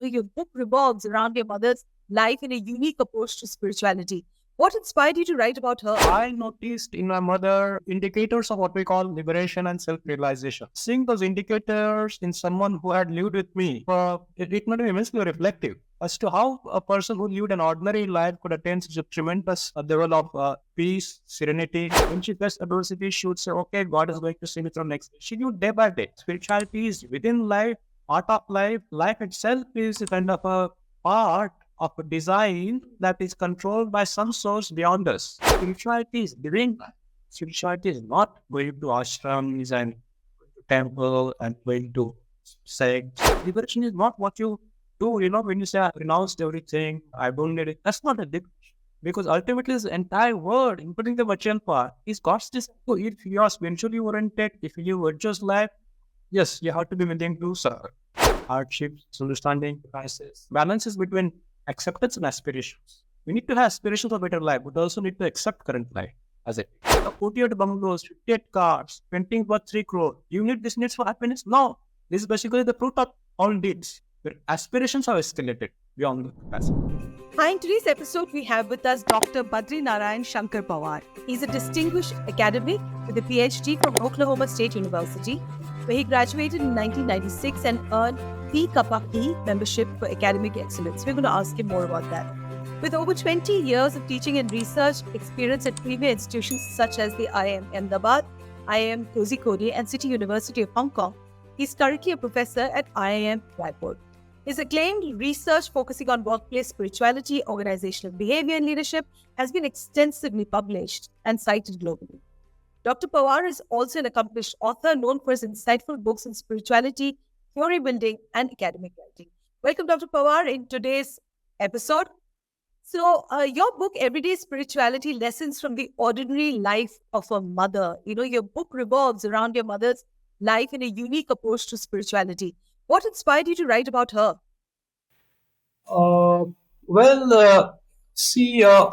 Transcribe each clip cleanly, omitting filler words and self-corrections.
Your book revolves around your mother's life in a unique approach to spirituality. What inspired you to write about her? I noticed in my mother indicators of what we call liberation and self-realization. Seeing those indicators in someone who had lived with me, it made me immensely reflective as to how a person who lived an ordinary life could attain such a tremendous level of peace, serenity. When she faced adversity, she would say, okay, God is going to see me through next day. She knew day by day. Spirituality is within life, part of life. Life itself is a kind of a part of a design that is controlled by some source beyond us. Spirituality is living life. Spirituality is not going to ashrams and temple and going to sects. Liberation is not what you do, when you say I renounced everything, I don't need it. That's not a liberation. Because ultimately this entire world, including the material part, is God's design. So if you are spiritually oriented, if you live virtuous life, yes, you have to be willing to suffer hardships, understanding, crisis, balances between acceptance and aspirations. We need to have aspirations of better life, but also need to accept current life as it is. 48 bungalows, 58 cars, painting worth 3 crore. You need this needs for happiness? No. This is basically the fruit of all deeds. Your aspirations have escalated beyond the capacity. Hi, in today's episode, we have with us Dr. Badrinarayan Shankar Pawar. He's a distinguished academic with a PhD from Oklahoma State University, where he graduated in 1996 and earned P Kappa P membership for academic excellence. We're going to ask him more about that. With over 20 years of teaching and research experience at premier institutions such as the IIM Ahmedabad, IIM Kozhikode, and City University of Hong Kong, he's currently a professor at IIM Raipur. His acclaimed research focusing on workplace spirituality, organizational behavior, and leadership has been extensively published and cited globally. Dr. Pawar is also an accomplished author known for his insightful books in spirituality, theory building, and academic writing. Welcome, Dr. Pawar, in today's episode. So, your book, Everyday Spirituality Lessons from the Ordinary Life of a Mother, your book revolves around your mother's life in a unique approach to spirituality. What inspired you to write about her? Uh,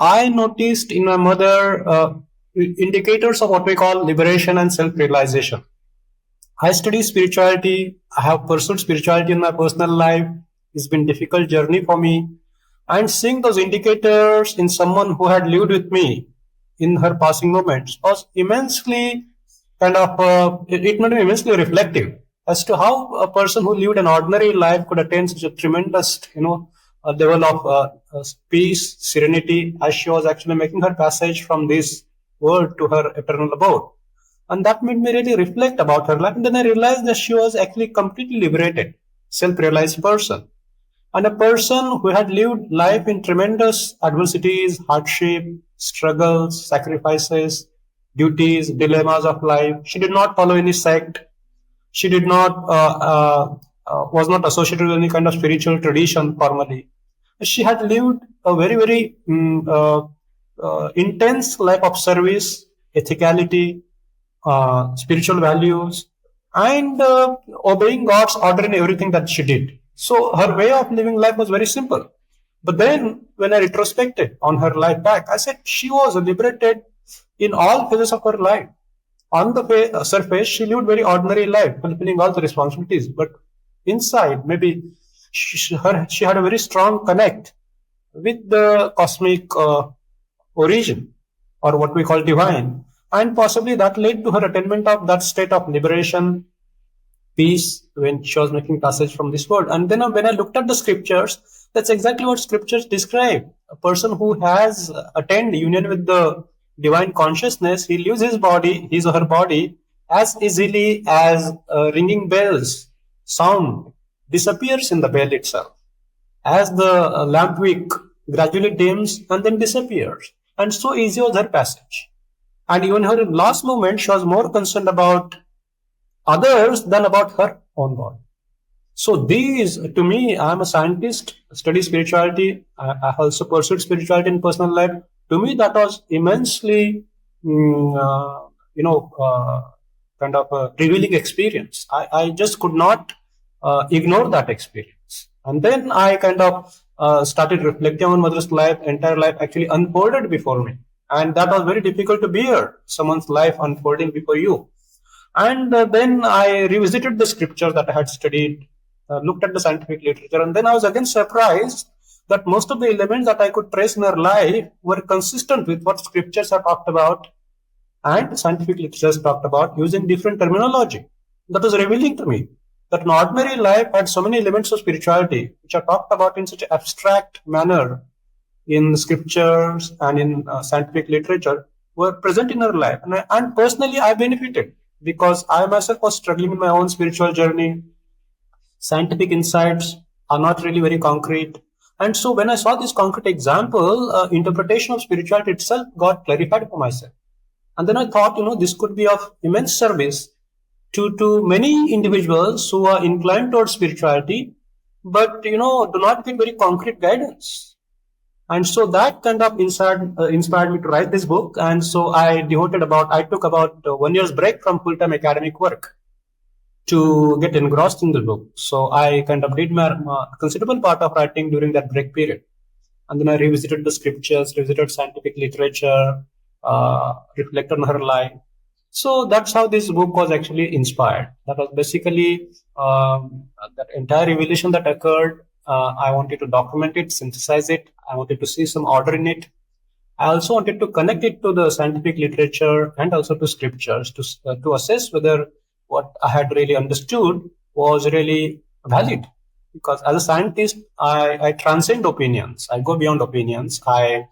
I noticed in my mother indicators of what we call liberation and self-realization. I study spirituality. I have pursued spirituality in my personal life. It's been a difficult journey for me. And seeing those indicators in someone who had lived with me in her passing moments was immensely it made me immensely reflective as to how a person who lived an ordinary life could attain such a tremendous, level of peace, serenity, as she was actually making her passage from this world to her eternal abode. And that made me really reflect about her life. And then I realized that she was actually completely liberated, self-realized person. And a person who had lived life in tremendous adversities, hardship, struggles, sacrifices, duties, dilemmas of life. She did not follow any sect. She did not was not associated with any kind of spiritual tradition formally. She had lived a very intense life of service, ethicality, spiritual values, and obeying God's order in everything that she did. So her way of living life was very simple. But then, when I retrospected on her life back, I said she was liberated in all phases of her life. On the surface, she lived very ordinary life, fulfilling all the responsibilities. But inside, maybe she had a very strong connect with the cosmic origin, or what we call divine. And possibly that led to her attainment of that state of liberation, peace, when she was making passage from this world. And then when I looked at the scriptures, that's exactly what scriptures describe. A person who has attained union with the divine consciousness, he leaves his or her body, as easily as ringing bells sound disappears in the bell itself, as the lamp wick gradually dims and then disappears. And so easy was her passage. And even her last moment, she was more concerned about others than about her own body. So these, to me, I am a scientist, study spirituality. I also pursued spirituality in personal life. To me, that was immensely, kind of a revealing experience. I just could not ignore that experience. And then I kind of started reflecting on mother's life, entire life actually unfolded before me. And that was very difficult to bear, someone's life unfolding before you. And then I revisited the scripture that I had studied. looked at the scientific literature, and then I was again surprised that most of the elements that I could trace in her life were consistent with what scriptures have talked about and scientific literature has talked about using different terminology. That was revealing to me that an ordinary life had so many elements of spirituality which are talked about in such an abstract manner in scriptures and in scientific literature were present in her life. And personally, I benefited because I myself was struggling in my own spiritual journey. Scientific insights are not really very concrete. And so when I saw this concrete example, interpretation of spirituality itself got clarified for myself. And then I thought, this could be of immense service to many individuals who are inclined towards spirituality, but, do not get very concrete guidance. And so that kind of inspired me to write this book. And so I took about 1 year's break from full-time academic work to get engrossed in the book. So I kind of did my considerable part of writing during that break period. And then I revisited the scriptures, revisited scientific literature, reflect on her life. So that's how this book was actually inspired. That was basically that entire revelation that occurred. I wanted to document it, synthesize it. I wanted to see some order in it. I also wanted to connect it to the scientific literature and also to scriptures to assess whether what I had really understood was really valid. Because as a scientist, I transcend opinions. I go beyond opinions. I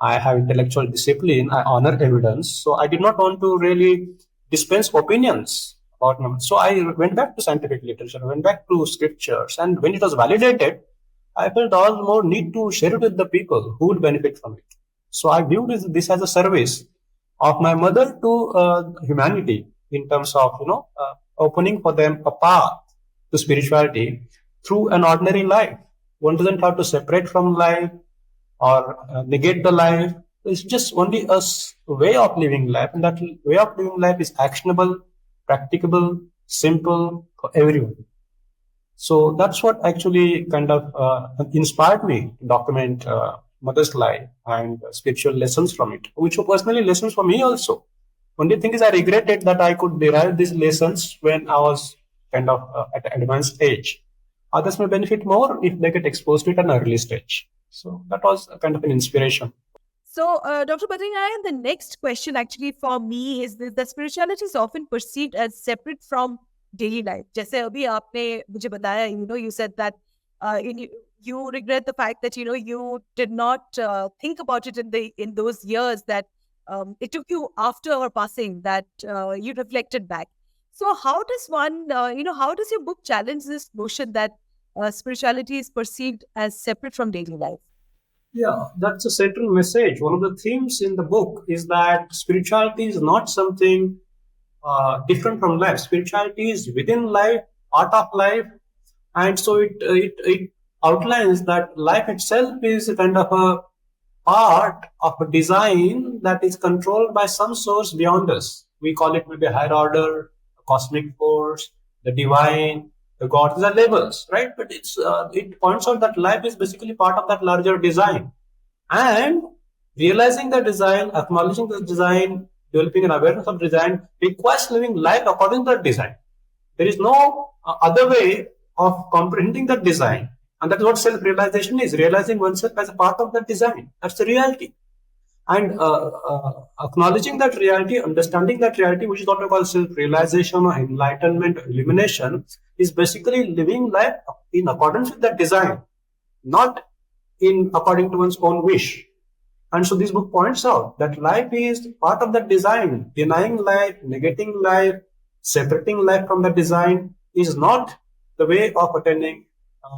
have intellectual discipline. I honor evidence. So I did not want to really dispense opinions about them. So I went back to scientific literature, went back to scriptures. And when it was validated, I felt all the more need to share it with the people who would benefit from it. So I viewed this as a service of my mother to humanity in terms of, opening for them a path to spirituality through an ordinary life. One doesn't have to separate from life or negate the life. It's just only a way of living life, and that way of living life is actionable, practicable, simple for everyone. So that's what actually kind of inspired me to document mother's life and spiritual lessons from it, which were personally lessons for me also. Only thing is I regretted that I could derive these lessons when I was kind of at an advanced age. Others may benefit more if they get exposed to it at an early stage. So that was a kind of an inspiration. So, Dr. Badrinarayan, the next question actually for me is this: the spirituality is often perceived as separate from daily life. जैसे अभी आपने मुझे बताया, you said that you regret the fact that you did not think about it in those years, that it took you after our passing that you reflected back. So how does one, how does your book challenge this notion that spirituality is perceived as separate from daily life? Yeah, that's a central message. One of the themes in the book is that spirituality is not something different from life. Spirituality is within life, part of life, and so it outlines that life itself is a kind of a part of a design that is controlled by some source beyond us. We call it maybe a higher order, a cosmic force, the divine, the God. These are labels, right? But it points out that life is basically part of that larger design. And realizing the design, acknowledging the design, developing an awareness of design requires living life according to that design. There is no other way of comprehending that design. And that's what self-realization is, realizing oneself as a part of that design. That's the reality. And acknowledging that reality, understanding that reality, which is what we call self-realization or enlightenment or illumination, is basically living life in accordance with that design, not in according to one's own wish. And so this book points out that life is part of that design. Denying life, negating life, separating life from the design is not the way of attaining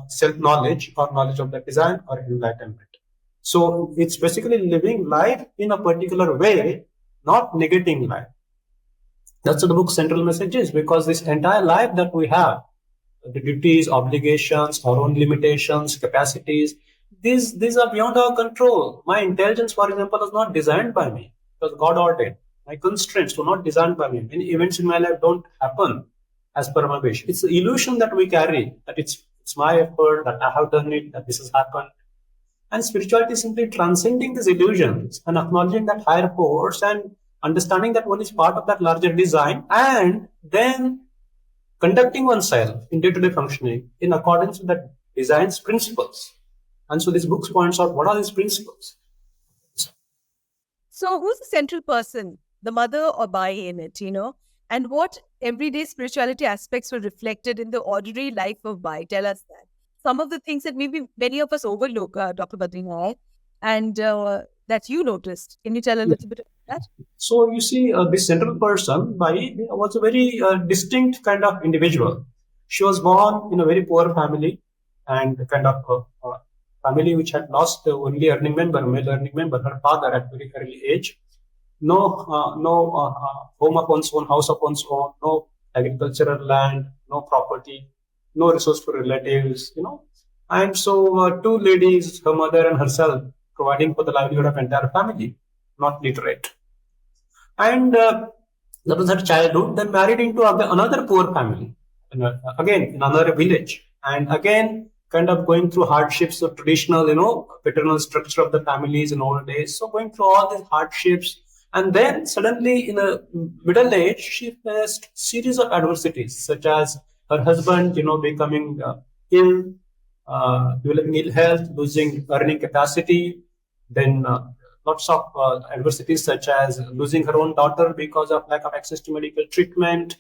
self-knowledge or knowledge of the design or enlightenment. So it's basically living life in a particular way, not negating life. That's what the book's central message is, because this entire life that we have, the duties, obligations, our own limitations, capacities, these are beyond our control. My intelligence, for example, was not designed by me. It was God ordained. My constraints were not designed by me. Many events in my life don't happen as per my wish. It's the illusion that we carry, that it's my effort, that I have done it, that this has happened. And spirituality is simply transcending these illusions and acknowledging that higher force and understanding that one is part of that larger design, and then conducting oneself in day-to-day functioning in accordance with the design's principles. And so this book points out what are these principles. So, who's the central person, the mother or Bai in it, And what everyday spirituality aspects were reflected in the ordinary life of Bai? Tell us that. Some of the things that maybe many of us overlook, Dr. Badrinarayan, and that you noticed. Can you tell a little bit about that? So you see, this central person, Bai, was a very distinct kind of individual. She was born in a very poor family and kind of family which had lost the only earning member, male earning member, her father at very early age. No home of one's own, house of one's own, no agricultural land, no property, no resourceful relatives. And so two ladies, her mother and herself, providing for the livelihood of entire family, not literate. And that was her childhood. Then married into another poor family, again in another village, and again kind of going through hardships of traditional, paternal structure of the families in old days. So going through all these hardships, and then suddenly in a middle age, she faced series of adversities, such as her husband, becoming ill, developing ill health, losing earning capacity, then lots of adversities such as losing her own daughter because of lack of access to medical treatment,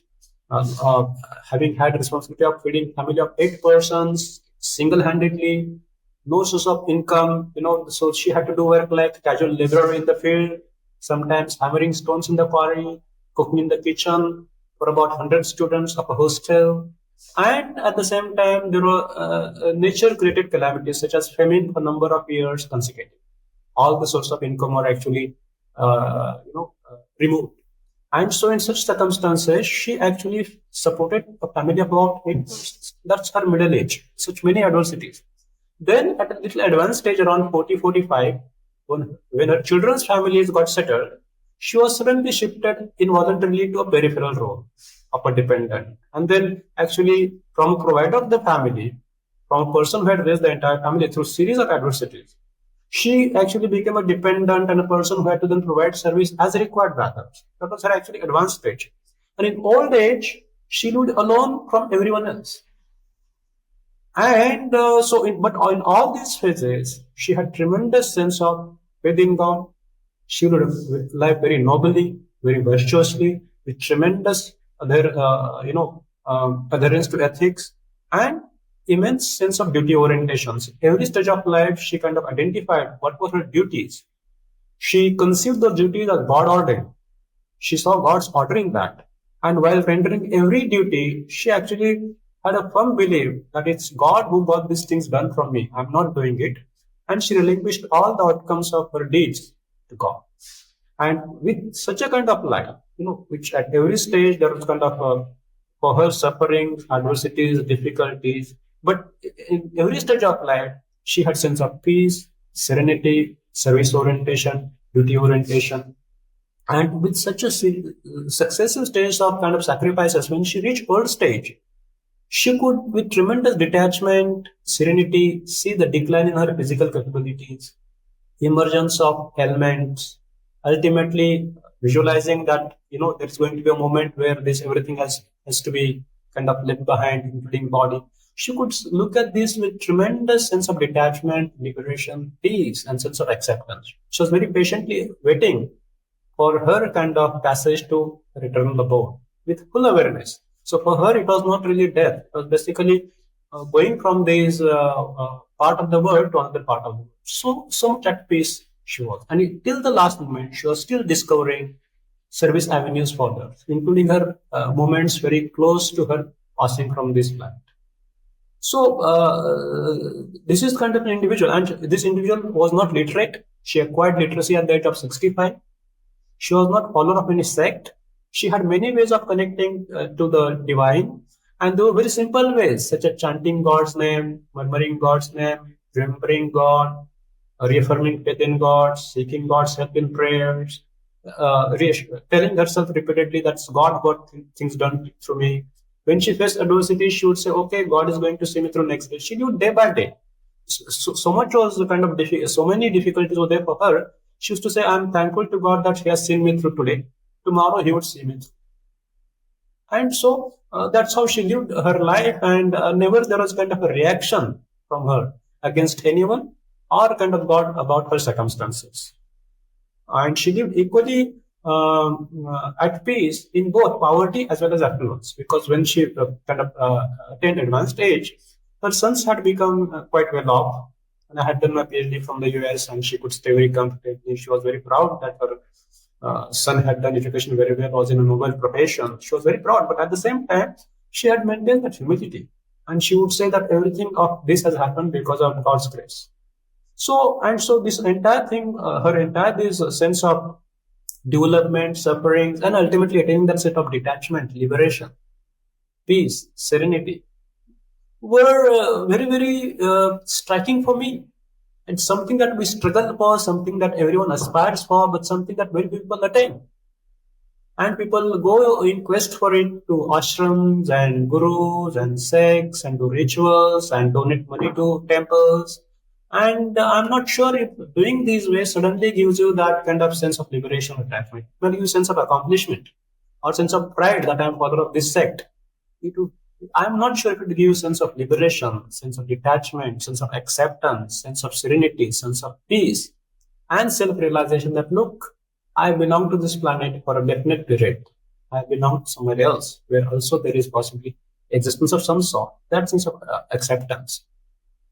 uh, uh, having had responsibility of feeding family of 8 persons single-handedly, no source of income, so she had to do work like casual laborer in the field, sometimes hammering stones in the quarry, cooking in the kitchen for about 100 students of a hostel. And at the same time, there were nature-created calamities such as famine for a number of years consecutively. All the source of income are actually removed. And so in such circumstances, she actually supported a family of about 8 persons. That's her middle age. Such many adversities. Then at a little advanced stage around 40, 45, when her children's families got settled, she was suddenly shifted involuntarily to a peripheral role of a dependent. And then actually from a provider of the family, from a person who had raised the entire family through series of adversities, she actually became a dependent and a person who had to then provide service as required by others. That was her actually advanced stage. And in old age, she lived alone from everyone else. And but in all these phases, she had tremendous sense of faith in God. She lived life very nobly, very virtuously, with tremendous adherence to ethics and immense sense of duty orientations. Every stage of life, she kind of identified what were her duties. She conceived the duties as God ordained. She saw God's ordering that. And while rendering every duty, she actually had a firm belief that it's God who got these things done from me. I'm not doing it. And she relinquished all the outcomes of her deeds to God. And with such a kind of life, which at every stage there was kind of for her suffering, adversities, difficulties, but in every stage of life, she had sense of peace, serenity, service orientation, duty orientation. And with such a successive stage of kind of sacrifices, when she reached old stage, she could, with tremendous detachment, serenity, see the decline in her physical capabilities, emergence of ailments, ultimately visualizing that there's going to be a moment where this everything has to be kind of left behind, including body. She could look at this with tremendous sense of detachment, liberation, peace, and sense of acceptance. She was very patiently waiting for her kind of passage to return the boat with full awareness. So for her, it was not really death. It was basically going from this part of the world to another part of the world. So much at peace she was. And till the last moment, she was still discovering service avenues for her, including her moments very close to her passing from this planet. So this is kind of an individual, and this individual was not literate. She acquired literacy at the age of 65. She was not follower of any sect. She had many ways of connecting to the divine, and there were very simple ways, such as chanting God's name, murmuring God's name, remembering God, reaffirming faith in God, seeking God's help in prayers, telling herself repeatedly that God got things done through me. When she faced adversity, she would say, "Okay, God is going to see me through next day." She knew day by day. So much was kind of so many difficulties were there for her. She used to say, "I'm thankful to God that He has seen me through today. Tomorrow He would see me through." And so that's how she lived her life, and never there was kind of a reaction from her against anyone or kind of God about her circumstances. And she lived equally at peace in both poverty as well as affluence, because when she attained advanced age, her sons had become quite well off. And I had done my PhD from the US, and she could stay very comfortably. She was very proud that her son had done education very well, was in a noble profession. She was very proud, but at the same time, she had maintained that humility. And she would say that everything of this has happened because of God's grace. So this entire thing, her entire this sense of development, sufferings, and ultimately attaining that set of detachment, liberation, peace, serenity, were very, very striking for me. And something that we struggle for, something that everyone aspires for, but something that very few people attain. And people go in quest for it to ashrams and gurus and sects and do rituals and donate money to temples. And I'm not sure if doing these ways suddenly gives you that kind of sense of liberation or attachment. It may give you a sense of accomplishment or sense of pride that I'm follower of this sect. It would, I'm not sure if it gives you a sense of liberation, sense of detachment, sense of acceptance, sense of serenity, sense of peace, and self-realization that look, I belong to this planet for a definite period. I belong to somewhere else where also there is possibly existence of some sort. That sense of acceptance.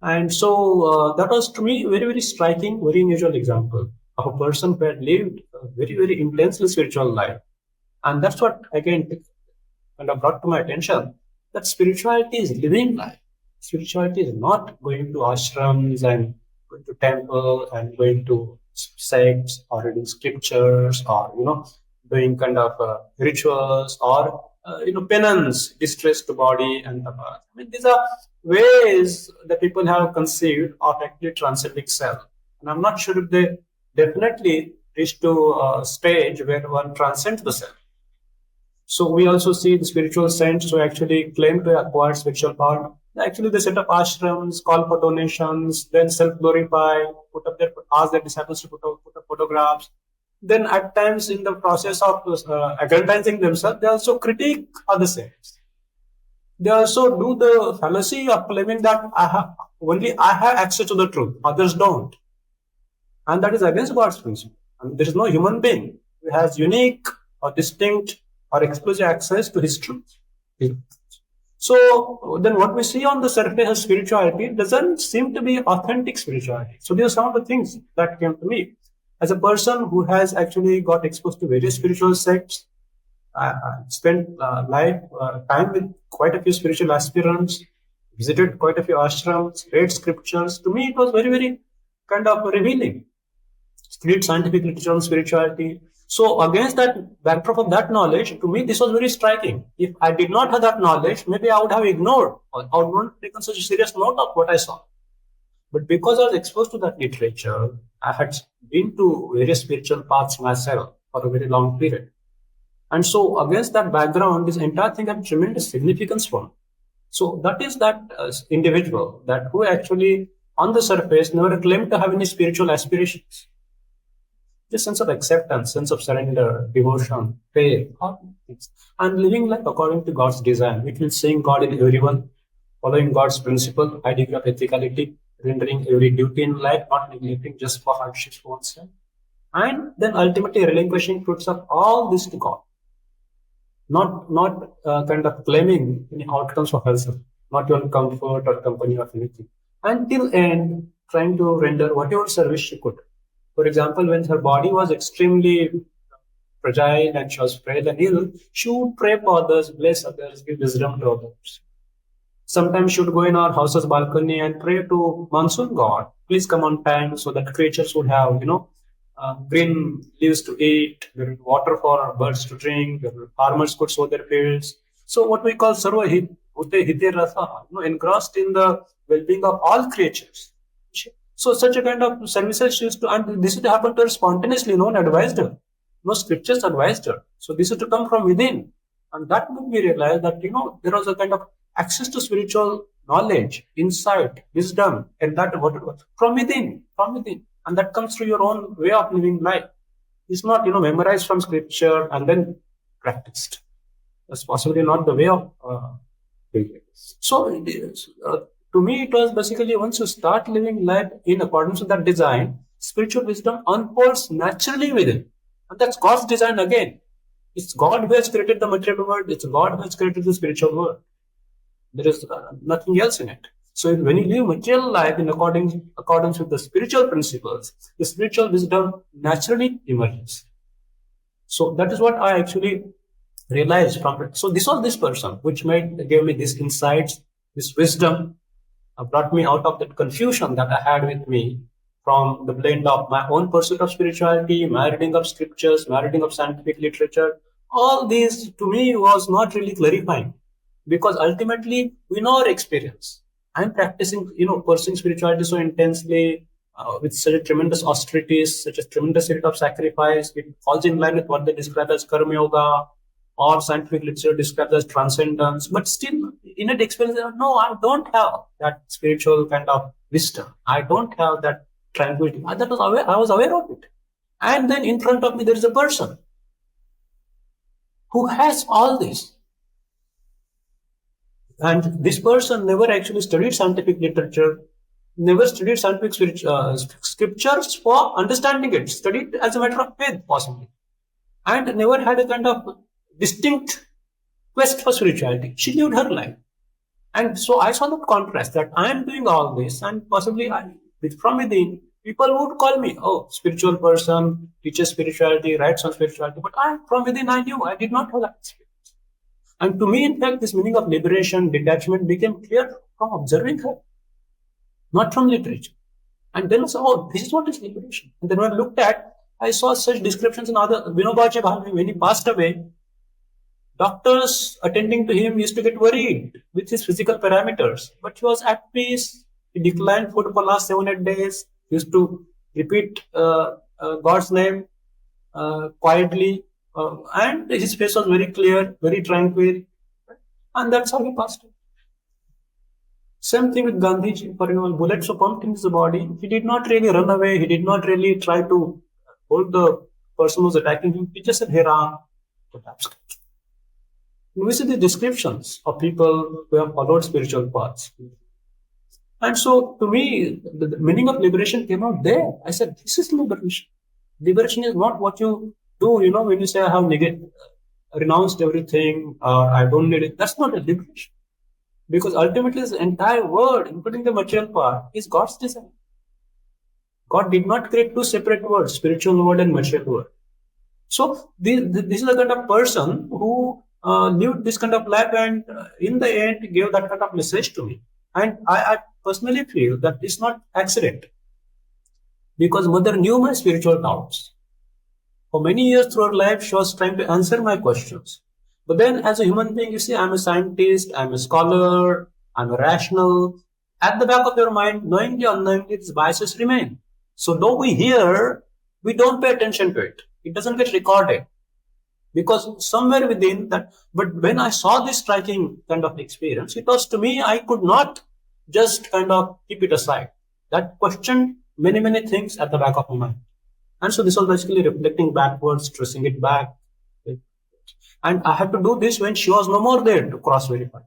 And so that was to me very, very striking, very unusual example of a person who had lived a very, very intensely spiritual life. And that's what again kind of brought to my attention that spirituality is living life. Spirituality is not going to ashrams and going to temple and going to sects or reading scriptures or doing kind of rituals or penance, distress to body and the body. I mean, these are ways that people have conceived of actually transcending self, and I'm not sure if they definitely reach to a stage where one transcends the self. So we also see the spiritual saints who actually claim to acquire spiritual power. Actually, they set up ashrams, call for donations, then self-glorify, ask their disciples to put up photographs. Then at times in the process of aggrandizing themselves, they also critique other saints. They also do the fallacy of claiming that only I have access to the truth, others don't. And that is against God's principle. And there is no human being who has unique or distinct or exclusive access to his truth. So then what we see on the surface of spirituality doesn't seem to be authentic spirituality. So these are some of the things that came to me. As a person who has actually got exposed to various spiritual sects, I spent time with quite a few spiritual aspirants, visited quite a few ashrams, read scriptures. To me, it was very, very kind of revealing. Read scientific literature on spirituality. So against that backdrop of that knowledge, to me, this was very striking. If I did not have that knowledge, maybe I would have ignored or would not taken such a serious note of what I saw. But because I was exposed to that literature, I had been to various spiritual paths myself for a very long period. And so against that background, this entire thing had tremendous significance for me. So that is that individual that who actually on the surface never claimed to have any spiritual aspirations. This sense of acceptance, sense of surrender, devotion, faith, all things. And living life according to God's design, which means seeing God in everyone, following God's principle, high degree of ethicality, rendering every duty in life, not neglecting just for hardships for oneself. And then ultimately relinquishing fruits of all this to God. Not kind of claiming any outcomes for herself, not even comfort or company of anything. Until end, trying to render whatever service she could. For example, when her body was extremely fragile and she was frail and ill, she would pray for others, bless others, give wisdom to others. Sometimes she would go in our house's balcony and pray to monsoon god, please come on time so that creatures would have, green leaves to eat, there would be water for birds to drink, farmers could sow their fields. So what we call sarva hite rasa, engrossed in the well-being of all creatures. So such a kind of services she used to, and this would happen to her spontaneously, no one advised her. No scriptures advised her. So this is to come from within. And that made me realize that, there was a kind of access to spiritual knowledge, insight, wisdom, and that from within. And that comes through your own way of living life. It's not, memorized from scripture and then practiced. That's possibly not the way of doing it. So, to me, it was basically once you start living life in accordance with that design, spiritual wisdom unfolds naturally within. And that's God's design again. It's God who has created the material world, it's God who has created the spiritual world. There is nothing else in it. So when you live material life in accordance with the spiritual principles, the spiritual wisdom naturally emerges. So that is what I actually realized from it. So this was this person which gave me these insights, this wisdom, brought me out of that confusion that I had with me from the blend of my own pursuit of spirituality, my reading of scriptures, my reading of scientific literature. All these to me was not really clarifying, because ultimately we know our experience. I'm practicing, pursuing spirituality so intensely, with such a tremendous austerities, such a tremendous spirit of sacrifice. It falls in line with what they describe as karma yoga, or scientific literature describes as transcendence. But still, in an experience, no, I don't have that spiritual kind of wisdom. I don't have that tranquility. I was aware of it. And then in front of me, there is a person who has all this. And this person never actually studied scientific literature, never studied scientific scriptures for understanding it, studied as a matter of faith, possibly, and never had a kind of distinct quest for spirituality. She lived her life. And so I saw the contrast that I am doing all this, and possibly from within, people would call me, oh, spiritual person, teaches spirituality, writes on spirituality. But from within, I knew I did not have that experience. And to me, in fact, this meaning of liberation, detachment became clear from observing her, not from literature. And then I saw, oh, this is what is liberation. And then when I looked at, I saw such descriptions in other. Vinobaji Bhave, when he passed away, doctors attending to him used to get worried with his physical parameters. But he was at peace. He declined food for last 7-8 days. He used to repeat God's name quietly. And his face was very clear, very tranquil. And that's how he passed away. Same thing with Gandhiji. For bullets were pumped in his body. He did not really run away. He did not really try to hold the person who was attacking him. He just said, "Hey Ram." We see the descriptions of people who have followed spiritual paths. And so, to me, the meaning of liberation came out there. I said, this is liberation. Liberation is not what you do, when you say, I have renounced everything, I don't need it. That's not a liberation. Because ultimately, this entire world, including the material part, is God's design. God did not create two separate worlds, spiritual world and material world. So, this is the kind of person who lived this kind of life, and in the end gave that kind of message to me. And I personally feel that it's not accident, because mother knew my spiritual doubts. For many years throughout life, she was trying to answer my questions. But then as a human being, you see, I'm a scientist, I'm a scholar, I'm a rational. At the back of your mind, knowingly or unknowingly, these biases remain. So though we hear, we don't pay attention to it. It doesn't get recorded. Because somewhere within that, but when I saw this striking kind of experience, it was to me, I could not just kind of keep it aside. That questioned many, many things at the back of my mind. And so this was basically reflecting backwards, tracing it back. And I had to do this when she was no more there to cross-verify.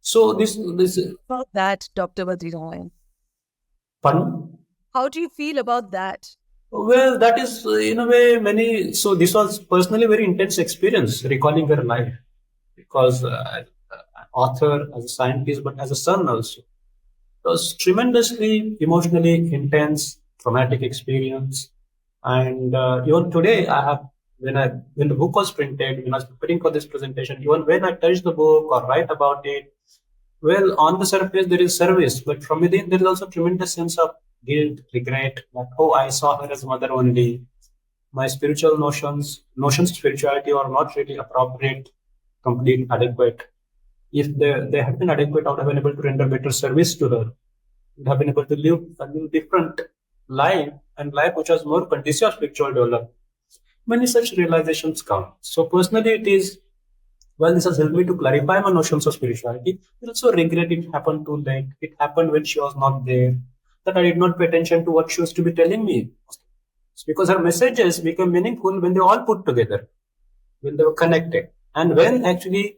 So this about that, Dr. Badrinarayan. Pardon? How do you feel about that? Well, that is in a way so this was personally very intense experience, recalling her life, because an author, as a scientist, but as a son also. It was tremendously emotionally intense, traumatic experience. And even today, I have, when the book was printed, when I was preparing for this presentation, even when I touch the book or write about it, well, on the surface there is service, but from within there is also tremendous sense of guilt, regret, that, oh, I saw her as mother only. My spiritual notions of spirituality are not really appropriate, complete, adequate. If they had been adequate, I would have been able to render better service to her. Would have been able to live a different life, and life which was more conducive to spiritual development. Many such realizations come. So personally, it is, well, this has helped me to clarify my notions of spirituality. I also regret it happened too late. It happened when she was not there. That I did not pay attention to what she was to be telling me. It's because her messages became meaningful when they all put together. when they were connected, and when actually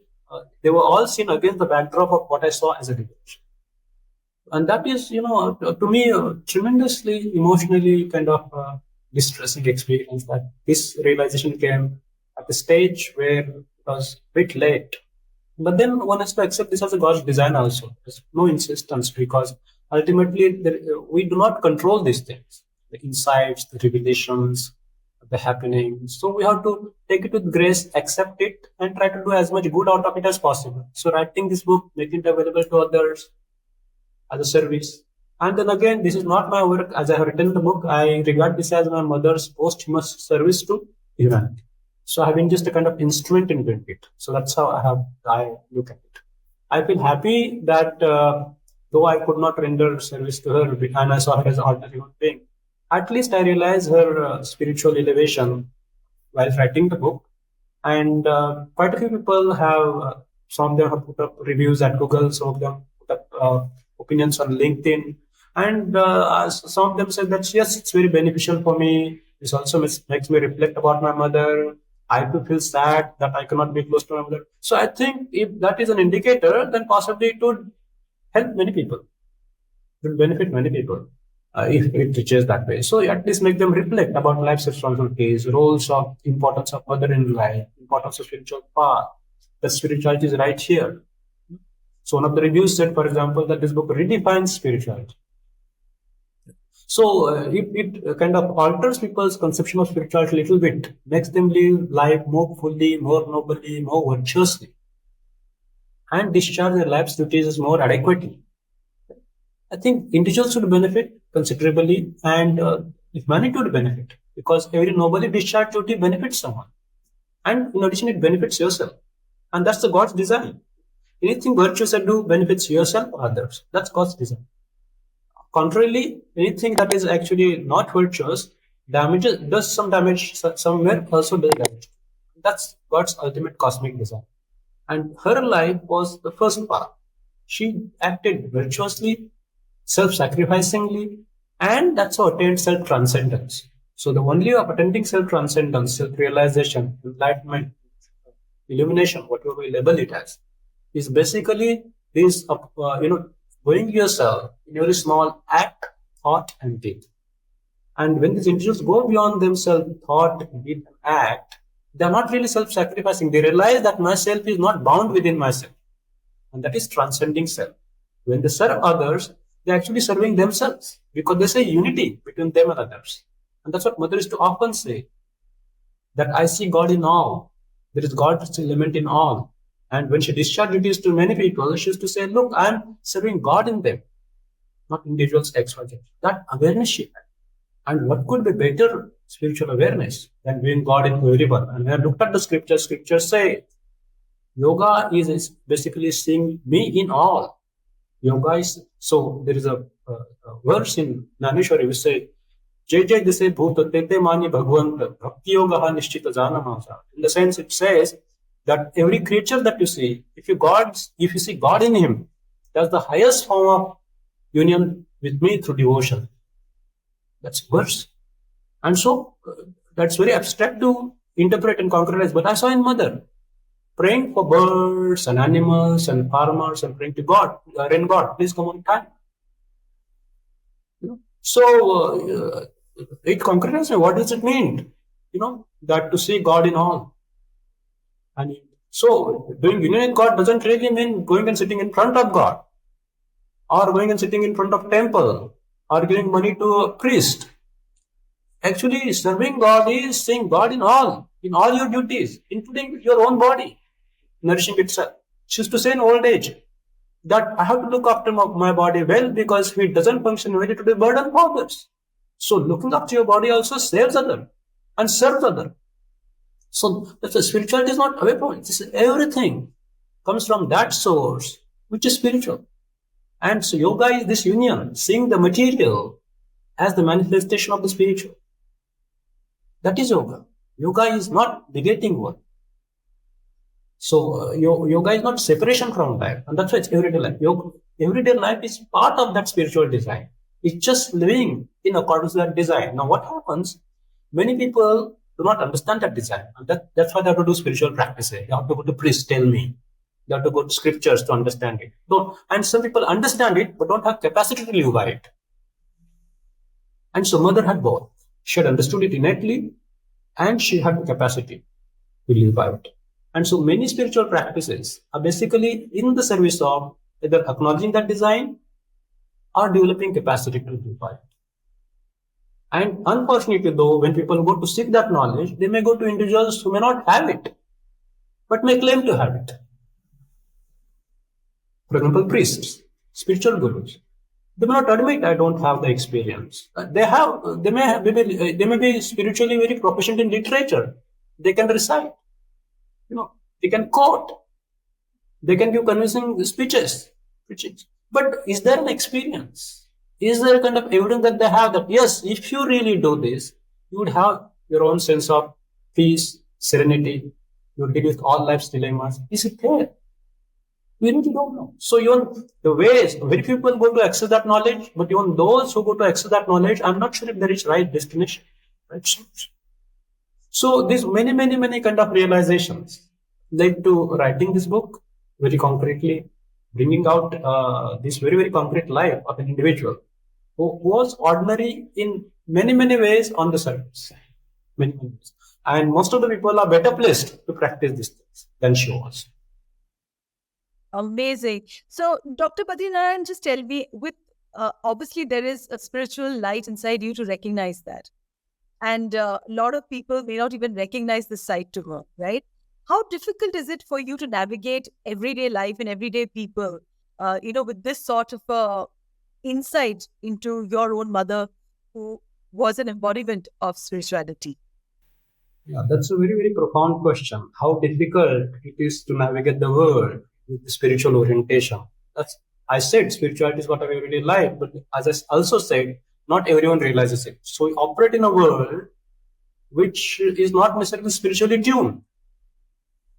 they were all seen against the backdrop of what I saw as a devotion. And that is, to me, tremendously emotionally kind of distressing experience, that this realization came at the stage where it was a bit late. But then one has to accept this as a God's design also. There's no insistence, because ultimately we do not control these things, the insights, the revelations, the happenings. So we have to take it with grace, accept it, and try to do as much good out of it as possible. So writing this book, making it available to others as a service. And then again, this is not my work. As I have written the book, I regard this as my mother's posthumous service to humanity. So I have been just a kind of instrument in doing it. So that's how I look at it. I feel happy that though I could not render service to her and I saw her as an ordinary human being, at least I realized her spiritual elevation while writing the book. And quite a few people have, some of them have put up reviews at Google, some of them put up opinions on LinkedIn. And some of them said that yes, it's very beneficial for me. This also makes me reflect about my mother. I too feel sad that I cannot be close to my mother. So I think if that is an indicator, then possibly it would help many people, will benefit many people if it reaches that way. So at least make them reflect about life's responsibilities, roles of importance of mother in life, importance of spiritual path. The spirituality is right here. So one of the reviews said, for example, that this book redefines spirituality. So if it kind of alters people's conception of spirituality a little bit, makes them live life more fully, more nobly, more virtuously, and discharge their life's duties more adequately, I think individuals should benefit considerably, and humanity would benefit, because every nobly discharged duty benefits someone, and in addition, it benefits yourself, and that's the God's design. Anything virtuous I do benefits yourself or others. That's God's design. Contrarily, anything that is actually not virtuous damages, does some damage somewhere, also does damage. That's God's ultimate cosmic design. And her life was the first part. She acted virtuously, self-sacrificingly, and that's how attained self-transcendence. So the only way of attaining self-transcendence, self-realization, enlightenment, illumination, whatever we label it as, is basically this, going yourself in every small act, thought, and deed. And when these individuals go beyond themselves, thought, deed, and act, they are not really self-sacrificing. They realize that myself is not bound within myself, and that is transcending self. When they serve others, they're actually serving themselves, because they say unity between them and others. And that's what Mother used to often say, that I see God in all. There is God's element in all. And when she discharged duties to many people, she used to say, look, I'm serving God in them, not individuals X, Y, Z. That awareness she had. And what could be better spiritual awareness than being God in everyone? And when I looked at the scriptures say, yoga is basically seeing me in all. Yoga is, so there is a verse in Naneshwari which says, Jai Jai Dise Bhuta Tete Mani Bhagavanta Bhakti Yoga Nishchita Janamasa. In the sense it says that every creature that you see, if you see God in him, that's the highest form of union with me through devotion. That's verse. And so that's very abstract to interpret and concretize. But I saw in Mother praying for birds and animals and farmers and praying to God, rain God, please come on time. So it concretizes me. What does it mean? That to see God in all. And so doing union with God doesn't really mean going and sitting in front of God, or going and sitting in front of temple, or giving money to a priest. Actually, serving God is seeing God in all your duties, including your own body, nourishing itself. She used to say in old age that I have to look after my body well, because if it doesn't function well, it will be a burden for others. So looking after your body also saves other and serves other. So that's why spirituality is not away from it. This is everything comes from that source, which is spiritual. And so yoga is this union, seeing the material as the manifestation of the spiritual. That is yoga. Yoga is not negating one. So yoga is not separation from life, and that's why it's everyday life. Everyday life is part of that spiritual design. It's just living in accordance with that design. Now, what happens? Many people do not understand that design. And that's why they have to do spiritual practices. They have to go to priest, tell me. They have to go to scriptures to understand it. And some people understand it but don't have capacity to live by it. And so mother had both. She had understood it innately and she had the capacity to live by it. And so many spiritual practices are basically in the service of either acknowledging that design or developing capacity to live by it. And unfortunately, though, when people go to seek that knowledge, they may go to individuals who may not have it, but may claim to have it. For example, priests, spiritual gurus. They may not admit I don't have the experience. They may be spiritually very proficient in literature. They can recite, they can quote, they can give convincing speeches, preachings. But is there an experience? Is there a kind of evidence that they have that yes, if you really do this, you would have your own sense of peace, serenity, you would deal with all life's dilemmas? Is it there? We really don't know. So even the ways, very few people go to access that knowledge, but even those who go to access that knowledge, I'm not sure if there is right destination, right source. So these many kind of realizations led to writing this book very concretely, bringing out this very concrete life of an individual who was ordinary in many ways on the surface. Many ways. And most of the people are better placed to practice these things than she was. Amazing. So, Dr. Badrinarayan, just tell me, with obviously there is a spiritual light inside you to recognize that. And a lot of people may not even recognize the side to her, right? How difficult is it for you to navigate everyday life and everyday people, with this sort of insight into your own mother, who was an embodiment of spirituality? Yeah, that's a very profound question. How difficult it is to navigate the world with the spiritual orientation. I said spirituality is part of everyday life, but as I also said, not everyone realizes it. So we operate in a world which is not necessarily spiritually tuned.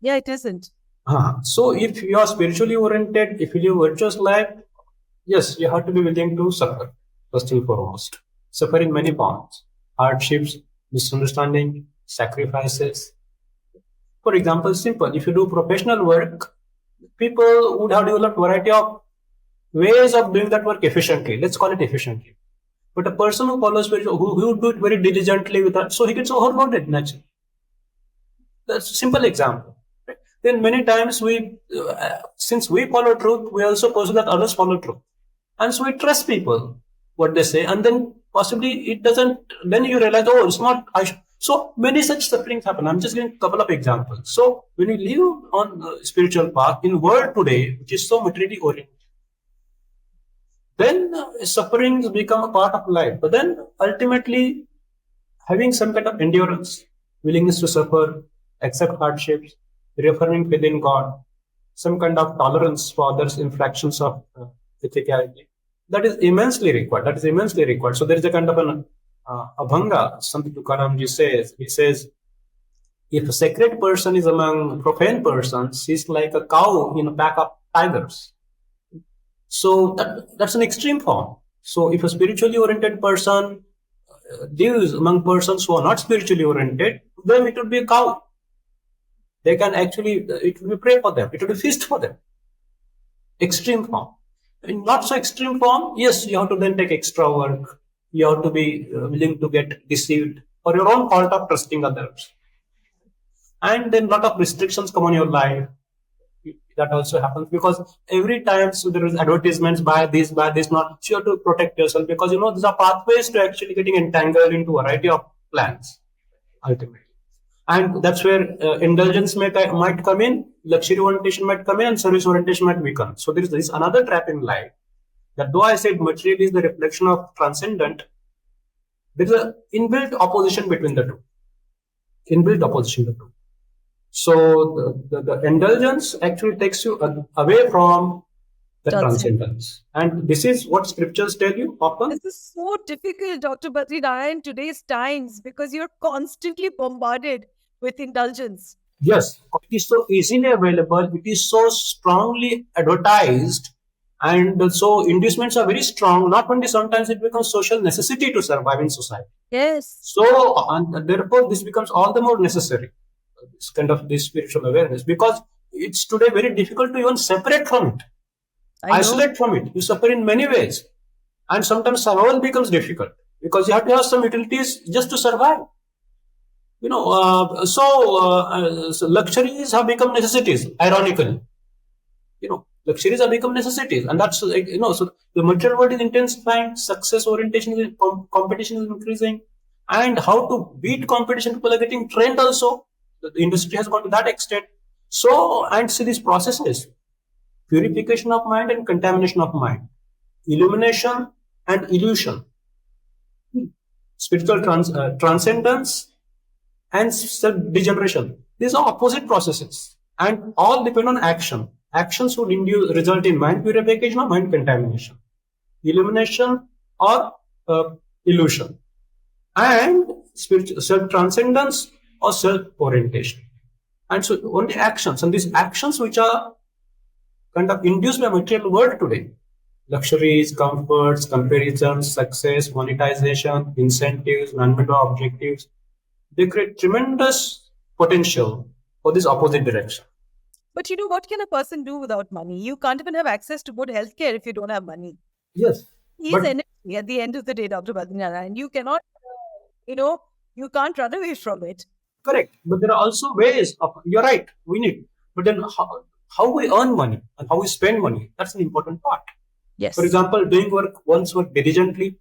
Yeah, it isn't. So if you are spiritually oriented, if you live a virtuous life, yes, you have to be willing to suffer, first and foremost. Suffer in many forms: hardships, misunderstanding, sacrifices. For example, simple, if you do professional work, people would have developed variety of ways of doing that work efficiently. Let's call it efficiently. But a person who follows spiritual, who do it very diligently with that, so he gets overloaded naturally. That's a simple example. Right? Then many times since we follow truth, we also pursue that others follow truth. And so we trust people, what they say, and then possibly it doesn't, then you realize, oh, it's not, so many such sufferings happen. I'm just giving a couple of examples. So when you live on the spiritual path in world today, which is so materially oriented, then sufferings become a part of life. But then ultimately, having some kind of endurance, willingness to suffer, accept hardships, reaffirming faith in God, some kind of tolerance for others' infractions of ethicality, that is immensely required. So there is a kind of an abhanga, something Tukaramji says. He says, if a sacred person is among profane persons, he's like a cow in a pack of tigers. So that's an extreme form. So if a spiritually oriented person lives among persons who are not spiritually oriented, then it would be a cow. They can actually, it will be prey for them, it will be feast for them. Extreme form. In not so extreme form, yes, you have to then take extra work. You have to be willing to get deceived for your own fault of trusting others. And then a lot of restrictions come on your life. That also happens because every time there is advertisements, buy this, not. So you have to protect yourself because these are pathways to actually getting entangled into a variety of plans ultimately. And that's where indulgence might come in, luxury orientation might come in, and service orientation might weaken. So there is another trap in life that though I said material is the reflection of transcendent, there is an inbuilt opposition between the two. So the indulgence actually takes you away from the transcendence. And this is what scriptures tell you often. This is so difficult, Dr. Badrinarayan, in today's times because you're constantly bombarded with indulgence. Yes, it is so easily available. It is so strongly advertised. And so inducements are very strong. Not only sometimes it becomes social necessity to survive in society. Yes. So and therefore this becomes all the more necessary. This kind of this spiritual awareness, because it's today very difficult to even separate from it, isolate from it. You suffer in many ways, and sometimes survival becomes difficult because you have to have some utilities just to survive. So luxuries have become necessities. Ironically, luxuries have become necessities, and that's so the material world is intensifying. Success orientation is competition is increasing, and how to beat competition, people are getting trained also. The industry has gone to that extent. So, and see these processes: purification of mind and contamination of mind, illumination and illusion, spiritual transcendence and self-degeneration. These are opposite processes and all depend on action. Actions would result in mind purification or mind contamination, illumination or illusion, and spiritual self-transcendence or self-orientation. And so only actions, and these actions which are kind of induced by material world today, luxuries, comforts, comparisons, success, monetization, incentives, non-material objectives, they create tremendous potential for this opposite direction. But what can a person do without money? You can't even have access to good healthcare if you don't have money. Yes. He is energy at the end of the day, Dr. Badrinarayan. You cannot, you can't run away from it. Correct. But there are also ways of, you're right, we need. But then how we earn money and how we spend money, that's an important part. Yes. For example, doing one's work diligently,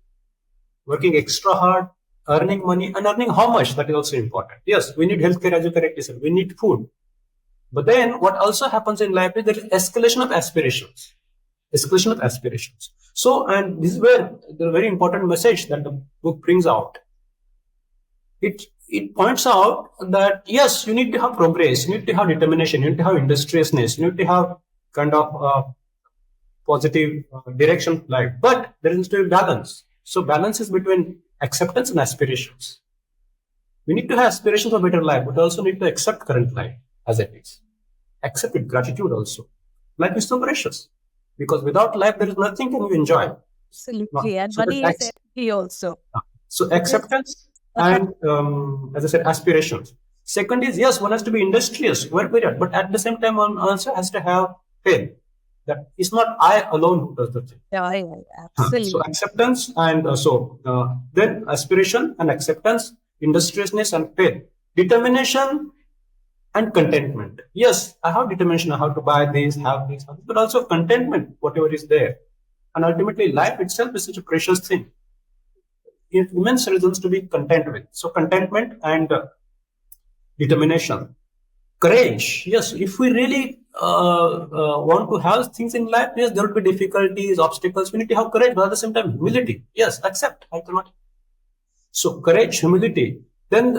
working extra hard, earning money, and earning how much, that is also important. Yes, we need healthcare, as you correctly said. We need food. But then what also happens in life is there is escalation of aspirations. Escalation of aspirations. So, and this is where the very important message that the book brings out. It points out that yes, you need to have progress, you need to have determination, you need to have industriousness, you need to have kind of positive direction of life, but there is still balance. So balance is between acceptance and aspirations. We need to have aspirations for better life, but also need to accept current life as it is. Accept with gratitude also. Life is so precious because without life there is nothing can you enjoy. Absolutely, and so money is energy also. So acceptance and as I said, aspirations. Second is yes, one has to be industrious, work period, but at the same time one also has to have faith. That it's not I alone who does the thing. Yeah, absolutely. So acceptance and then aspiration and acceptance, industriousness and faith, determination and contentment. Yes, I have determination. I have to buy this, have this, but also contentment, whatever is there. And ultimately, life itself is such a precious thing. Immense reasons to be content with. So contentment and determination. Courage. Yes, if we really want to have things in life, yes, there will be difficulties, obstacles. We need to have courage, but at the same time, humility. Yes, accept. I cannot. So courage, humility. Then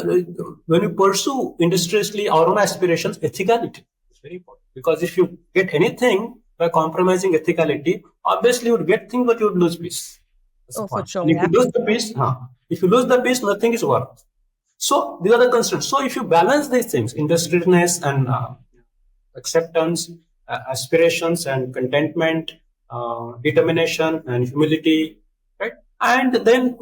when you pursue industriously our own aspirations, ethicality is very important. Because if you get anything by compromising ethicality, obviously you would get things, but you would lose peace. For sure. And if you lose the peace, nothing is worth. So these are the constraints. So if you balance these things, industriousness and acceptance, aspirations and contentment, determination and humility, right? And then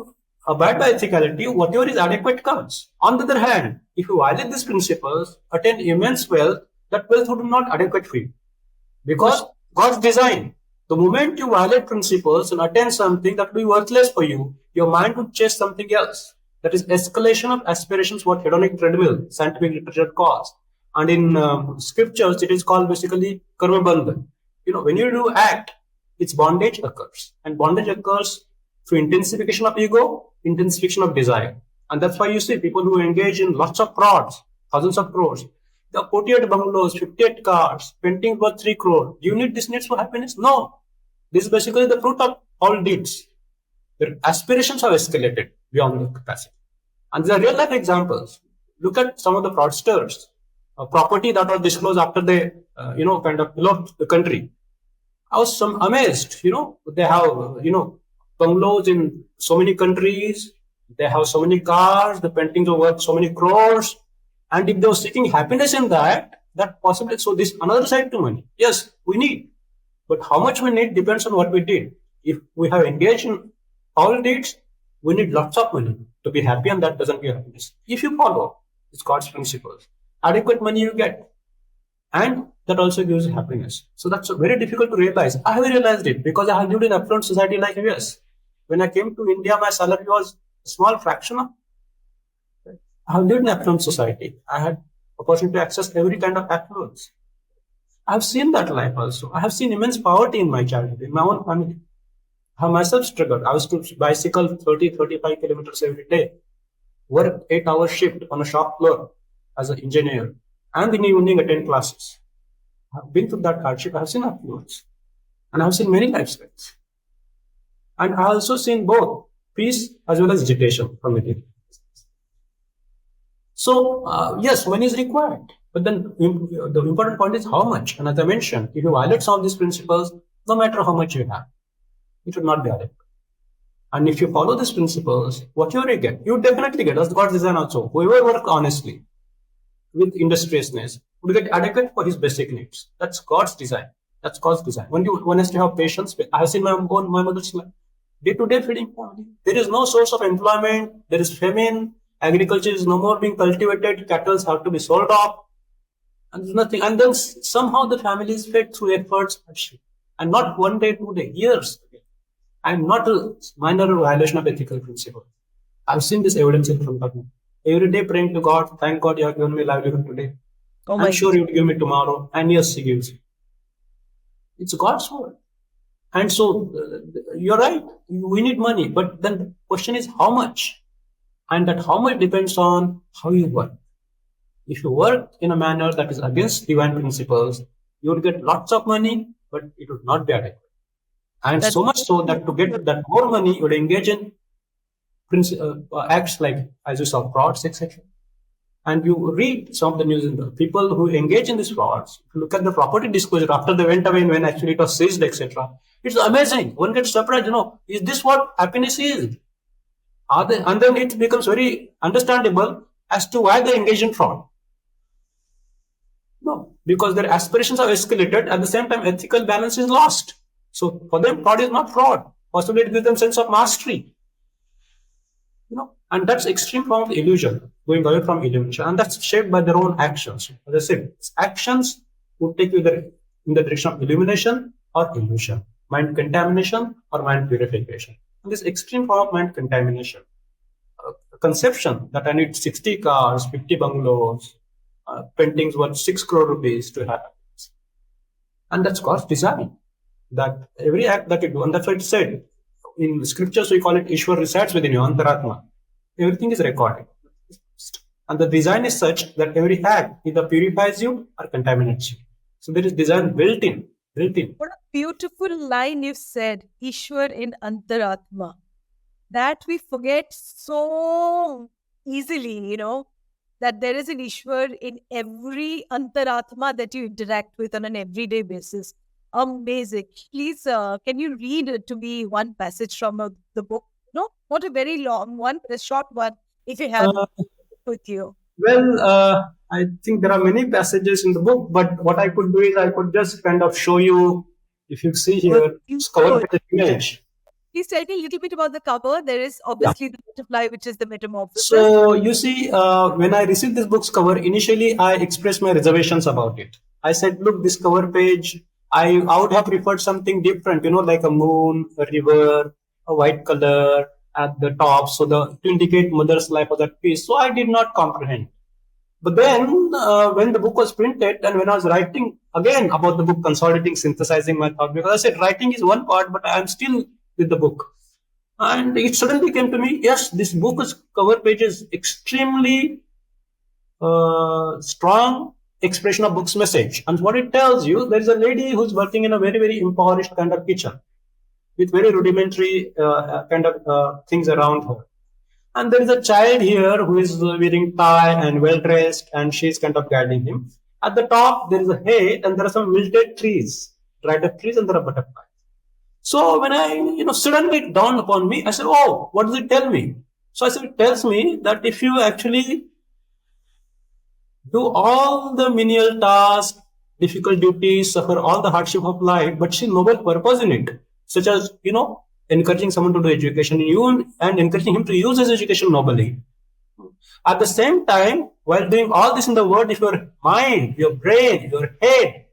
abide by ethicality, whatever is adequate comes. On the other hand, if you violate these principles, attain immense wealth, that wealth would be not adequate for you. Because God's design, the moment you violate principles and attain something that will be worthless for you, your mind would chase something else. That is escalation of aspirations, what hedonic treadmill, scientific literature calls. And in scriptures, it is called basically karma bandhan. When you do act, its bondage occurs. And bondage occurs through intensification of ego, intensification of desire. And that's why you see people who engage in lots of frauds, thousands of crores. There are 48 bungalows, 58 cars, paintings worth 3 crore. Do you need these needs for happiness? No. This is basically the fruit of all deeds. Their aspirations have escalated beyond the capacity. And these are real life examples. Look at some of the fraudsters, property that was disclosed after they, kind of left the country. I was amazed, they have, bungalows in so many countries. They have so many cars. The paintings are worth so many crores. And if they were seeking happiness in that possibly, so this another side to money. Yes, we need. But how much we need depends on what we did. If we have engaged in all deeds, we need lots of money to be happy, and that doesn't give happiness. If you follow it's God's principles, adequate money you get, and that also gives happiness. So that's very difficult to realize. I have realized it because I have lived in affluent society like US. When I came to India, my salary was a small fraction of. I have lived in affluent society. I had opportunity to access every kind of affluence. I have seen that life also. I have seen immense poverty in my childhood, in my own family. I have myself struggled. I used to bicycle 30, 35 kilometers every day, work 8 hour shift on a shop floor as an engineer, and in the evening attend classes. I've been through that hardship. I've seen affluence, and I've seen many lifestyles. And I also seen both peace as well as agitation from within. So yes, money is required, but then the important point is how much. And as I mentioned, if you violate some of these principles, no matter how much you have, it would not be adequate. And if you follow these principles, whatever you get, you definitely get, as God's design also. Whoever work honestly with industriousness would get adequate for his basic needs. That's God's design. That's God's design. When you one has to have patience, I have seen my mother's life. Day-to-day feeding family. There is no source of employment. There is famine. Agriculture is no more being cultivated. Cattle have to be sold off. And there's nothing. And then somehow the family is fed through efforts, and not one day, 2 days, years. And not a minor violation of ethical principle. I've seen this evidence in front of me. Every day praying to God, thank God you have given me livelihood today. Oh I'm my sure you will give me tomorrow. And yes, He gives. It's God's word. And so you're right. We need money. But then the question is how much? And that how much depends on how you work. If you work in a manner that is against divine principles, you would get lots of money, but it would not be adequate. And That's so much so that to get that more money, you would engage in acts like, as you saw, frauds, etc. And you read some of the news in the people who engage in these frauds. If you look at the property disclosure after they went away and when actually it was seized, etc. It's amazing. One gets surprised, is this what happiness is? Are they? And then it becomes very understandable as to why they engage in fraud. No, because their aspirations are escalated. At the same time, ethical balance is lost. So for them, fraud is not fraud. Possibly it gives them sense of mastery. And that's extreme form of illusion, going away from illusion, and that's shaped by their own actions. As I said, actions would take you either in the direction of illumination or illusion, mind contamination or mind purification. And this extreme form of mind contamination, a conception that I need 60 cars, 50 bungalows, paintings worth 6 crore rupees to have, and that's God's design. That every act that you do, and that's what it said in scriptures, we call it Ishwar resides within you, Antaratma. Everything is recorded. And the design is such that every act either purifies you or contaminates you. So there is design built in. What a beautiful line you said, Ishwar in Antaratma. That we forget so easily, that there is an Ishwar in every Antaratma that you interact with on an everyday basis. Amazing. Please, can you read to me one passage from the book? No, not a very long one, but a short one, if you have Uh, with you. well, I think there are many passages in the book, but what I could do is I could just kind of show you, if you see here, You cover could. page image. Please tell me a little bit about the cover. There is Yeah. obviously the butterfly, which is the metamorphosis. So you see, when I received this book's cover, initially I expressed my reservations about it. I said, look, this cover page, I would have preferred something different, like a moon, a river, a white color at the top, so to indicate mother's life was at peace. So I did not comprehend. But then, when the book was printed, and when I was writing again about the book, consolidating, synthesizing my thought, because I said writing is one part, but I'm still with the book. And it suddenly came to me, yes, this book's cover page is extremely strong expression of book's message. And what it tells you, there is a lady who's working in a very, very impoverished kind of kitchen with very rudimentary kind of things around her. And there is a child here who is wearing tie and well dressed, and she's kind of guiding him. At the top, there is a hay, and there are some wilted trees, dried up trees, and there are butterflies. So when suddenly it dawned upon me, I said, oh, what does it tell me? So I said, it tells me that if you actually do all the menial tasks, difficult duties, suffer all the hardship of life, but see noble purpose in it, such as, encouraging someone to do education and encouraging him to use his education nobly. At the same time, while doing all this in the world, if your mind, your brain, your head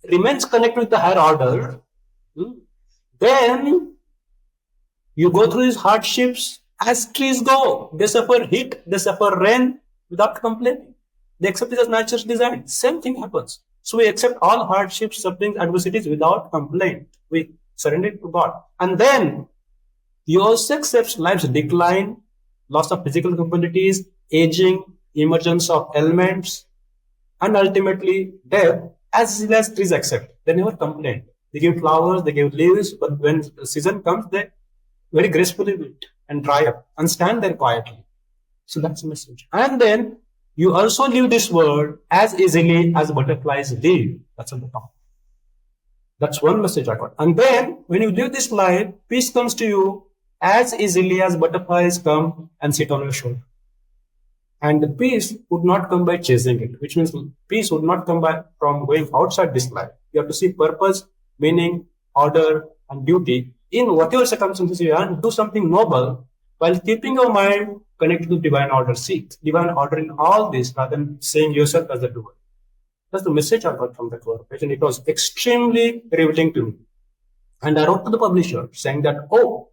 remains connected with the higher order, then you go through these hardships as trees go. They suffer heat, they suffer rain without complaining. They accept it as nature's design. Same thing happens. So we accept all hardships, sufferings, adversities without complaint. We surrender it to God. And then you also accept life's decline, loss of physical capabilities, aging, emergence of ailments, and ultimately death, as easily as trees accept. They never complain. They give flowers, they give leaves, but when the season comes, they very gracefully wilt and dry up and stand there quietly. So that's the message. And then you also leave this world as easily as butterflies leave. That's on the top. That's one message I got. And then when you live this life, peace comes to you as easily as butterflies come and sit on your shoulder. And the peace would not come by chasing it, which means peace would not come by from going outside this life. You have to see purpose, meaning, order, and duty in whatever circumstances you are, and do something noble while keeping your mind connected to divine order. Seek divine order in all this rather than saying yourself as a doer. That's the message I got from the cover page, and it was extremely riveting to me. And I wrote to the publisher saying that, oh,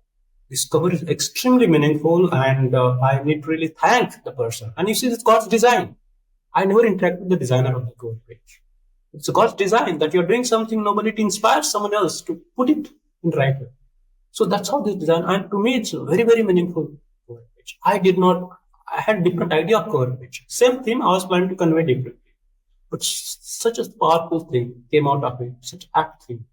this cover is extremely meaningful, and I need to really thank the person. And you see, it's God's design. I never interacted with the designer of the cover page. It's God's design that you're doing something noble. It inspires someone else to put it in right way. So that's how this design, and to me, it's a very, very meaningful cover page. I had different idea of cover page. Same theme I was planning to convey differently. But such a powerful thing came out of it, such apt thing.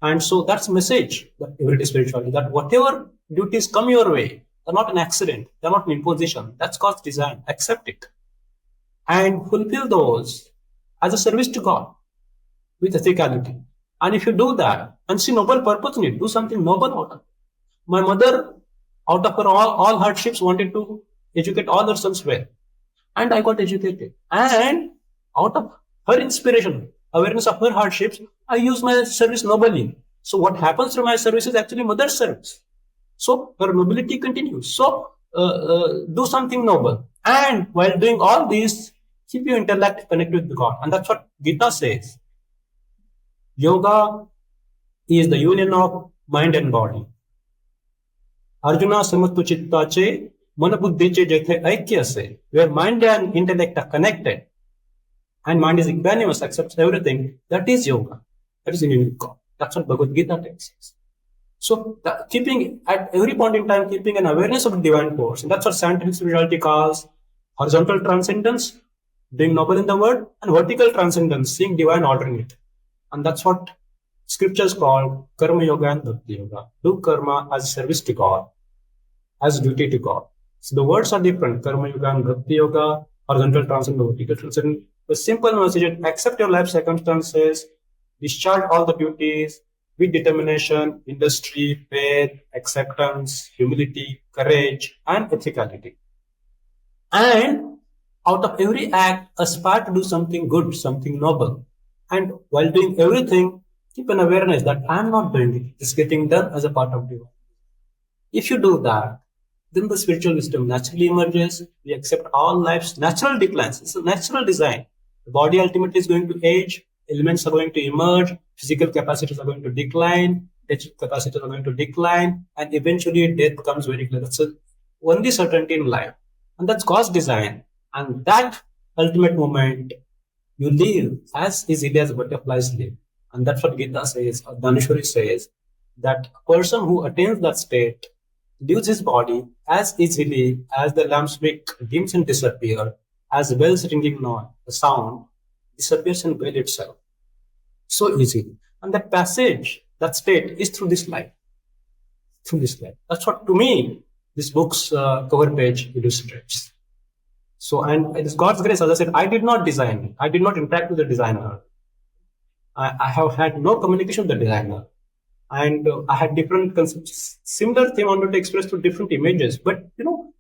And so that's the message that everyday spirituality, that whatever duties come your way, they're not an accident, they're not an imposition. That's God's design. Accept it. And fulfill those as a service to God with ethicality. And if you do that and see noble purpose in it, do something noble out of it. My mother, out of her all hardships, wanted to educate all her sons well. And I got educated. And out of her inspiration, awareness of her hardships, I use my service nobly. So what happens through my service is actually mother's service. So her nobility continues. So do something noble. And while doing all this, keep your intellect connected with God. And that's what Gita says. Yoga is the union of mind and body. Arjuna samatu chittache, mana buddhiche jethe aikya se, where mind and intellect are connected, and mind is equanimous, accepts everything. That is yoga. That is union with God. That's what Bhagavad Gita text says. So, keeping at every point in time, keeping an awareness of the divine force, and that's what scientific spirituality calls horizontal transcendence, being noble in the world, and vertical transcendence, seeing divine order in it. And that's what scriptures call karma yoga and bhakti yoga. Do karma as service to God, as duty to God. So the words are different. Karma yoga and bhakti yoga, horizontal transcendence, vertical transcendence. The simple message is accept your life circumstances, discharge all the duties with determination, industry, faith, acceptance, humility, courage, and ethicality. And out of every act, aspire to do something good, something noble. And while doing everything, keep an awareness that I'm not doing it. It's getting done as a part of divine. If you do that, then the spiritual wisdom naturally emerges. We accept all life's natural declines. It's a natural design. The body ultimately is going to age, elements are going to emerge, physical capacities are going to decline, mental capacities are going to decline, and eventually death comes very clear. That's the only certainty in life. And that's God's design. And that ultimate moment, you live as easily as butterflies live. And that's what Gita says, or Dhaneshwari says, that a person who attains that state leaves his body as easily as the lamp's wick dims and disappears, as bells ringing the sound disappears in bell itself. So easy. And that passage, that state is through this life. Through this life. That's what, to me, this book's cover page illustrates. So, and it is God's grace, as I said, I did not design it. I did not interact with the designer. I have had no communication with the designer. And I had different concepts, similar thing I wanted to express through different images. But,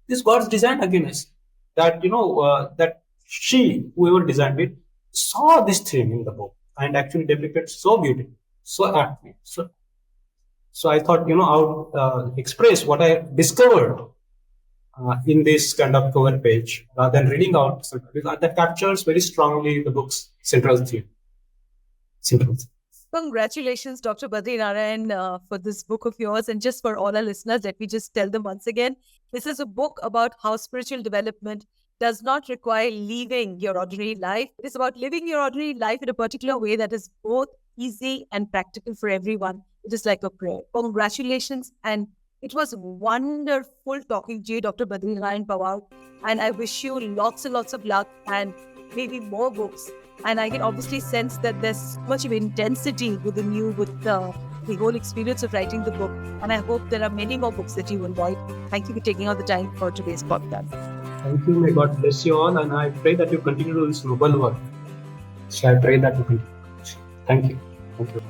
this God's design again is that, that she, whoever designed it, saw this theme in the book. and actually depicted so beautifully, so aptly. So I thought, I would express what I discovered in this kind of cover page rather than reading out. So that captures very strongly the book's central theme. Central theme. Congratulations, Dr. Badrinarayan, for this book of yours. And just for all our listeners, let me just tell them once again, this is a book about how spiritual development does not require leaving your ordinary life. It is about living your ordinary life in a particular way that is both easy and practical for everyone. It is like a prayer. Congratulations. And it was wonderful talking to you, Dr. Badrinarayan Pawar. And I wish you lots and lots of luck and maybe more books. And I can obviously sense that there's so much of intensity within you with the whole experience of writing the book. And I hope there are many more books that you will write. Thank you for taking out the time for today's podcast. Thank you. May God bless you all. And I pray that you continue to do this noble work. So I pray that you continue. Thank you. Thank you.